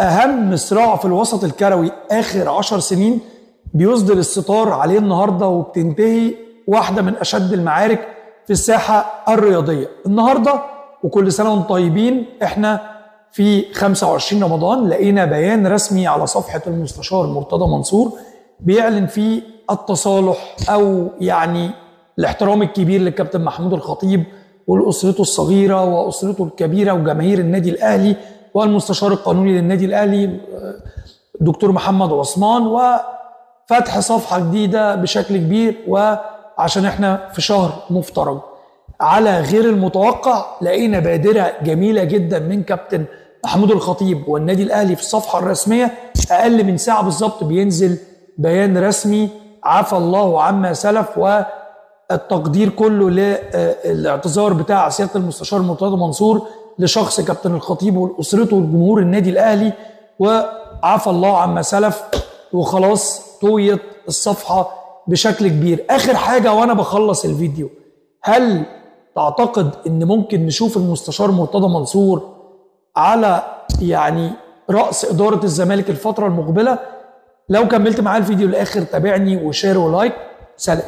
اهم صراع في الوسط الكروي اخر 10 سنين بيصدر الستار عليه النهارده، وبتنتهي واحده من اشد المعارك في الساحه الرياضيه النهارده. وكل سنه وانتم طيبين. احنا في 25 رمضان لقينا بيان رسمي على صفحه المستشار مرتضى منصور بيعلن فيه التصالح او يعني الاحترام الكبير للكابتن محمود الخطيب ولاسرته الصغيره واسرته الكبيره وجماهير النادي الاهلي والمستشار القانوني للنادي الاهلي الدكتور محمد عثمان، وفتح صفحه جديده بشكل كبير. وعشان احنا في شهر مفترج على غير المتوقع لقينا بادره جميله جدا من كابتن محمود الخطيب والنادي الاهلي في الصفحه الرسميه. اقل من ساعه بالظبط بينزل بيان رسمي عفى الله عما سلف، والتقدير كله للاعتذار بتاع سياده المستشار مرتضى منصور لشخص كابتن الخطيب والاسرته والجمهور النادي الاهلي، وعفى الله عما سلف. وخلاص طويت الصفحه بشكل كبير. اخر حاجه وانا بخلص الفيديو، هل تعتقد ان ممكن نشوف المستشار مرتضى منصور على يعني رأس إدارة الزمالك الفترة المقبلة؟ لو كملت معايا الفيديو للآخر تابعني وشير ولايك. سلام.